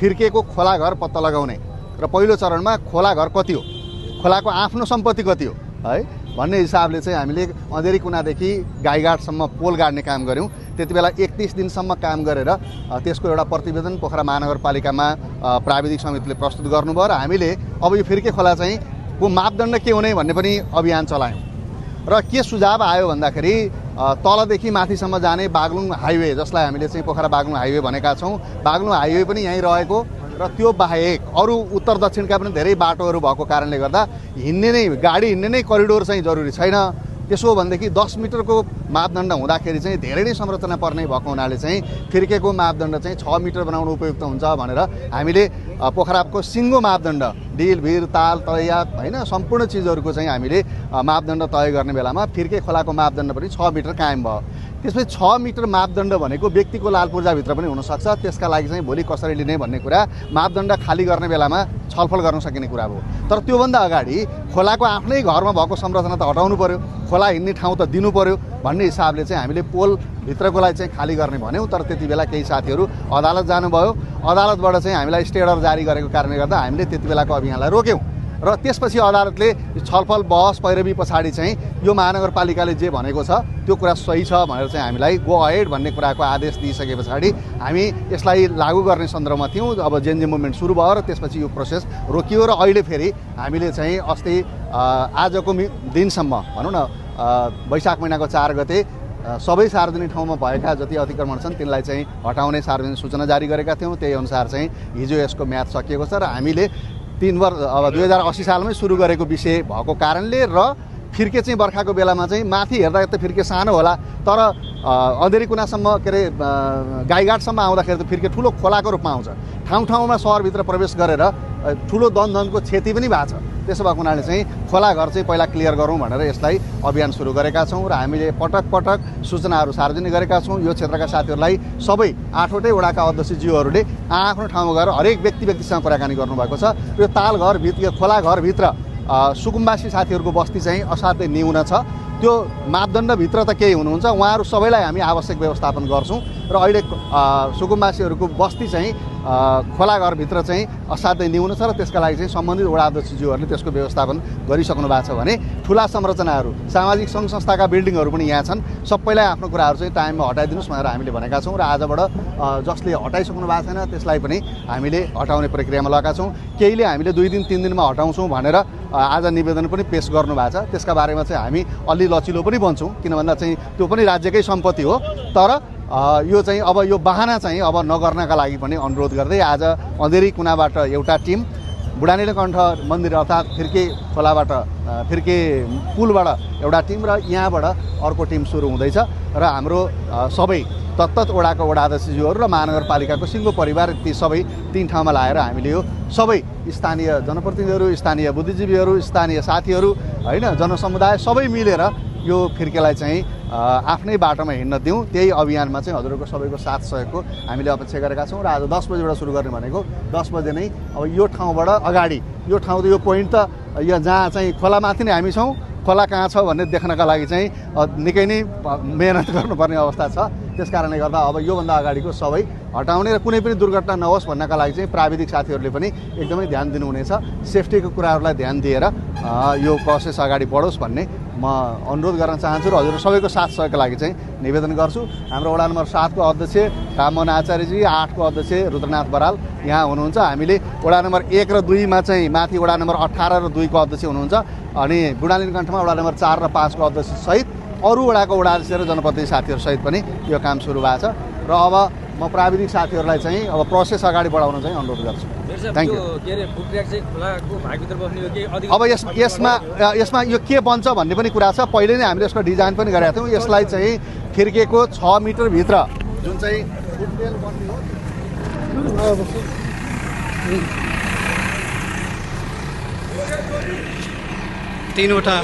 फिर्केको खोला घर पत्ता लगाउने र पहिलो चरणमा खोला घर कति हो, खोलाको आफ्नो सम्पत्ति कति हो है भन्ने हिसाबले चाहिँ हामीले अँधेरी कुनादेखि गाईघाटसम्म पोल गाड्ने काम गऱ्यौँ। त्यति बेला 31 दिनसम्म काम गरेर त्यसको एउटा प्रतिवेदन पोखरा महानगरपालिकामा प्राविधिक समितिले प्रस्तुत गर्नुभयो र हामीले अब यो फिर्के खोला चाहिँ को मापदण्ड के हुने भन्ने पनि अभियान चलायौँ। र के सुझाव आयो भन्दाखेरि तलदेखि माथिसम्म जाने बागलुङ हाइवे, जसलाई हामीले चाहिँ पोखरा बागलुङ हाइवे भनेका छौँ, बागलुङ हाइवे पनि यहीँ रहेको र त्यो बाहेक अरू उत्तर दक्षिणका पनि धेरै बाटोहरू भएको कारणले गर्दा गाडी हिँड्ने नै करिडोर चाहिँ जरुरी छैन। त्यसो हो भनेदेखि 10 मिटरको मापदण्ड हुँदाखेरि चाहिँ धेरै नै संरचना पर्ने भएको हुनाले चाहिँ फिर्केको मापदण्ड चाहिँ 6 मिटर बनाउनु उपयुक्त हुन्छ भनेर हामीले पोखराको सिङ्गो मापदण्ड डिल भिर ताल तलैया हैन सम्पूर्ण चिजहरूको चाहिँ हामीले मापदण्ड तय गर्ने बेलामा फिर्के खोलाको मापदण्ड पनि 6 मिटर कायम भयो। त्यसपछि 6 मिटर मापदण्ड भनेको व्यक्तिको लाल पूर्जाभित्र पनि हुनसक्छ। त्यसका लागि चाहिँ भोलि कसरी लिने भन्ने कुरा मापदण्ड खाली गर्ने बेलामा छलफल गर्न सकिने कुरा हो। तर त्योभन्दा अगाडि खोलाको आफ्नै घरमा भएको संरचना त हटाउनु पर्यो, खोला हिँड्ने ठाउँ त दिनु पर्यो भन्ने हिसाबले चाहिँ हामीले पोलभित्रकोलाई चाहिँ खाली गर्ने भन्यौँ। तर त्यति बेला केही साथीहरू अदालत जानुभयो, अदालतबाट चाहिँ हामीलाई स्टे अर्डर जारी गरेको कारणले गर्दा हामीले त्यति बेलाको अभियानलाई रोक्यौँ र त्यसपछि अदालतले छलफल बहस पैरवी पछाडि चाहिँ यो महानगरपालिकाले जे भनेको छ त्यो कुरा सही छ भनेर चाहिँ हामीलाई गो अहेड भन्ने कुराको आदेश दिइसके पछाडि हामी यसलाई लागू गर्ने सन्दर्भमा थियौँ। अब जेएनजे मुभमेन्ट सुरु भयो र त्यसपछि यो प्रोसेस रोकियो र अहिले फेरि हामीले चाहिँ अस्ति आजको दिनसम्म भनौँ न वैशाख महिनाको 4 गते सबै सार्वजनिक ठाउँमा भएका जति अतिक्रमण छन् तिनलाई चाहिँ हटाउने सार्वजनिक सूचना जारी गरेका थियौँ। त्यही अनुसार चाहिँ हिजो यसको म्याद सकिएको छ र हामीले 3 वर्ष अब 2080 सालमै सुरु गरेको विषय भएको कारणले र फिर्के चाहिँ बर्खाको बेलामा चाहिँ माथि हेर्दा त फिर्के सानो होला, तर अँधेरी कुनासम्म के अरे गाईघाटसम्म आउँदाखेरि त फिर्के ठुलो खोलाको रूपमा आउँछ। ठाउँ ठाउँमा सहरभित्र प्रवेश गरेर ठुलो धनको क्षति पनि भएको छ। त्यसो भएको हुनाले चाहिँ खोला घर चाहिँ पहिला क्लियर गरौँ भनेर यसलाई अभियान सुरु गरेका छौँ र हामीले पटक पटक सूचनाहरू सार्वजनिक गरेका छौँ। यो क्षेत्रका साथीहरूलाई सबै 8वटै वडाका अध्यक्षज्यूहरूले आफ्नो ठाउँमा गएर हरेक व्यक्तिसँग कुराकानी गर्नुभएको छ। यो ताल घरभित्र खोला घरभित्र सुकुम्बासी साथीहरूको बस्ती चाहिँ असाध्यै न्यून छ। त्यो मापदण्डभित्र त केही हुनुहुन्छ, उहाँहरू सबैलाई हामी आवश्यक व्यवस्थापन गर्छौँ र अहिले सुकुम्बासीहरूको बस्ती चाहिँ खोला घरभित्र चाहिँ असाध्यै न्यून छ र त्यसका लागि चाहिँ सम्बन्धित वडा अध्यक्षज्यूहरूले त्यसको व्यवस्थापन गरिसक्नु भएको छ भने ठुला संरचनाहरू सामाजिक सङ्घ संस्थाका बिल्डिङहरू पनि यहाँ छन्, सबैलाई आफ्नो कुराहरू चाहिँ टाइममा हटाइदिनुहोस् भनेर हामीले भनेका छौँ र आजबाट जसले हटाइसक्नु भएको छैन त्यसलाई पनि हामीले हटाउने प्रक्रियामा लगाएका छौँ। केहीले हामीले 2 दिन 3 दिनमा हटाउँछौँ भनेर आज निवेदन पनि पेश गर्नु भएको छ। त्यसका बारेमा चाहिँ हामी अलि लचिलो पनि बन्छौँ, किन भन्दा चाहिँ त्यो पनि राज्यकै सम्पत्ति हो। तर यो चाहिँ अब यो बहाना चाहिँ अब नगर्नका लागि पनि अनुरोध गर्दै आज अँधेरी कुनाबाट एउटा टिम, बुढानीलकण्ठ मन्दिर अर्थात् फिर्के खोलाबाट फिर्के पुलबाट एउटा टिम र यहाँबाट अर्को टिम सुरु हुँदैछ र हाम्रो सबै तत्त वडाको वडा अध्यक्षज्यूहरू र महानगरपालिकाको सिङ्गो परिवार ती सबै 3 ठाउँमा लाएर हामीले यो सबै स्थानीय जनप्रतिनिधिहरू, स्थानीय बुद्धिजीवीहरू, स्थानीय साथीहरू हैन जनसमुदाय सबै मिलेर यो फिर्केलाई चाहिँ आफ्नै बाटोमा हिँड्न दिउँ। त्यही अभियानमा चाहिँ हजुरहरूको सबैको साथ सहयोगको हामीले अपेक्षा गरेका छौँ र आज 10 बजेबाट सुरु गर्ने भनेको 10 बजे नै अब यो ठाउँबाट अगाडि यो ठाउँ त यो पोइन्ट त यहाँ जहाँ चाहिँ खोलामाथि नै हामी छौँ, खोला कहाँ छ भन्ने देख्नका लागि चाहिँ निकै नै मेहनत गर्नुपर्ने अवस्था छ। त्यस कारणले गर्दा अब योभन्दा अगाडिको सबै हटाउने र कुनै पनि दुर्घटना नहोस् भन्नका लागि चाहिँ प्राविधिक साथीहरूले पनि एकदमै ध्यान दिनुहुनेछ। सेफ्टीको कुराहरूलाई ध्यान दिएर यो प्रोसेस अगाडि बढोस् भन्ने म अनुरोध गर्न चाहन्छु र हजुर सबैको साथ सहयोगका लागि चाहिँ निवेदन गर्छु। हाम्रो वडा नम्बर 7 को अध्यक्ष राममोहन आचार्यजी, 8 को अध्यक्ष रुद्रनाथ बराल यहाँ हुनुहुन्छ। हामीले वडा नम्बर 1 र 2 मा चाहिँ माथि वडा नम्बर 18 र 2 को अध्यक्ष हुनुहुन्छ अनि बुढानीलकण्ठमा वडा नम्बर 4 र 5 को अध्यक्ष सहित अरू वडाको वडा अध्यक्ष र जनप्रतिनिधि साथीहरू सहित पनि यो काम सुरु भएको छ र अब म प्राविधिक साथीहरूलाई चाहिँ अब प्रोसेस अगाडि बढाउन चाहिँ अनुरोध गर्छु। Thank you. अब यसमा यो के बन्छ भन्ने पनि कुरा छ। पहिले नै हामीले यसको डिजाइन पनि गरेका थियौँ। यसलाई चाहिँ फिर्केको 6 मिटर भित्र जुन चाहिँ फुटवेल बन्ने हो 3वटा